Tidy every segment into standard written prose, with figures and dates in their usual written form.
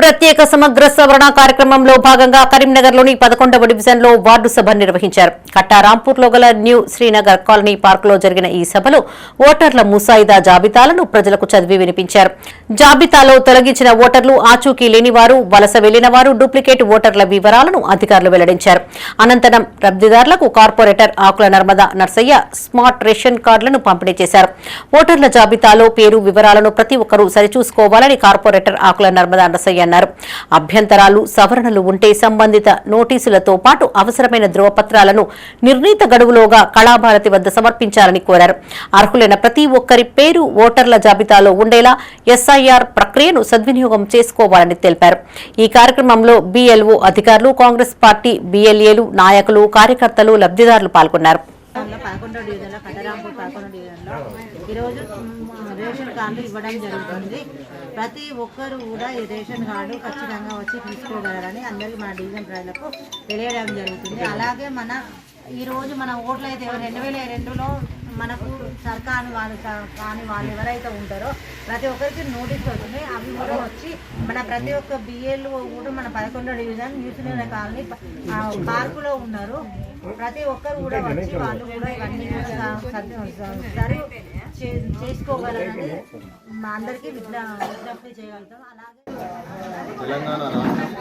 ప్రత్యేక సమగ్ర సవరణ కార్యక్రమంలో భాగంగా కరీంనగర్లోని 11వ డివిజన్లో వార్డు సభ నిర్వహించారు. కట్టారాంపూర్లో గల న్యూ శ్రీనగర్ కాలనీ పార్కులో జరిగిన ఈ సభలో ఓటర్ల ముసాయిదా జాబితాలను ప్రజలకు చదివి వినిపించారు. జాబితాలో తొలగించిన ఓటర్లు, ఆచూకీ లేని వారు, వలస వెళ్లిన వారు, డూప్లికేట్ ఓటర్ల వివరాలను అధికారులు వెల్లడించారు. అనంతరం లబ్దిదారులకు కార్పొరేటర్ ఆకుల నర్మదా నర్సయ్య స్మార్ట్ రేషన్ కార్డులను పంపిణీ చేశారు. ఓటర్ల జాబితాలో పేరు వివరాలను ప్రతి ఒక్కరూ సరిచూసుకోవాలని కార్పొరేటర్ ఆకుల నర్మదా నర్సయ్య అన్నారు. అభ్యంతరాలు, సవరణలు ఉంటే సంబంధిత నోటీసులతో పాటు అవసరమైన ధ్రువపత్రాలను నిర్ణీత గడువులోగా కళాభారతి వద్ద సమర్పించాలని కోరారు. అర్హులైన ప్రతి ఒక్కరి పేరు ఓటర్ల జాబితాలో ఉండేలా ఎస్ఐఆర్ ప్రక్రియను సద్వినియోగం చేసుకోవాలని తెలిపారు. ఈ కార్యక్రమంలో బిఎల్ఓ అధికారులు, కాంగ్రెస్ పార్టీ బిఎల్ఏలు, నాయకులు, కార్యకర్తలు, లబ్దిదారులు పాల్గొన్నారు. ఈరోజు రేషన్ కార్డు ఇవ్వడం జరుగుతుంది. ప్రతి ఒక్కరు కూడా ఈ రేషన్ కార్డు ఖచ్చితంగా వచ్చి తీసుకోగలరని అందరికీ మన డివిజన్ ప్రజలకు తెలియడం జరుగుతుంది. అలాగే ఈరోజు మన ఓట్లు అయితే 2002లో మనకు సర్కారు వాళ్ళు కానీ వాళ్ళు ఎవరైతే ఉంటారో ప్రతి ఒక్కరికి నోటీసులు వచ్చినాయి. అవి కూడా వచ్చి మన ప్రతి ఒక్క బిఏలు కూడా మన 11వ డివిజన్ న్యూసినర్ కాలనీ పార్కులో ఉన్నారు. ప్రతి ఒక్కరు కూడా వచ్చి వాళ్ళు కూడా ఇవన్నీ సరి చేసుకోగలరని మా అందరికీ విజ్ఞప్తి చేయగలుగుతాం. అలాగే తెలంగాణ రాష్ట్రం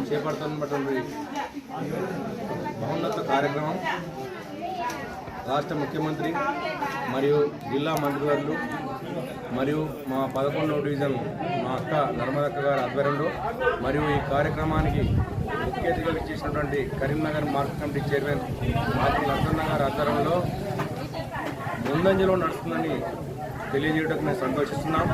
చేపడుతున్నటువంటి మహోన్నత కార్యక్రమం రాష్ట్ర ముఖ్యమంత్రి మరియు జిల్లా మంత్రివర్యులు మరియు మా 11వ డివిజన్ మా అక్క నర్మదక్క గారి ఆధ్వర్యంలో మరియు ఈ కార్యక్రమానికి ముఖ్య అతిథిగా ఇచ్చేసినటువంటి కరీంనగర్ మార్కెట్ కమిటీ చైర్మన్ ఆకుల నరసన్న గారి ఆధ్వర్యంలో ముందంజలో నడుస్తుందని తెలియజేయడానికి మేము సంతోషిస్తున్నాం.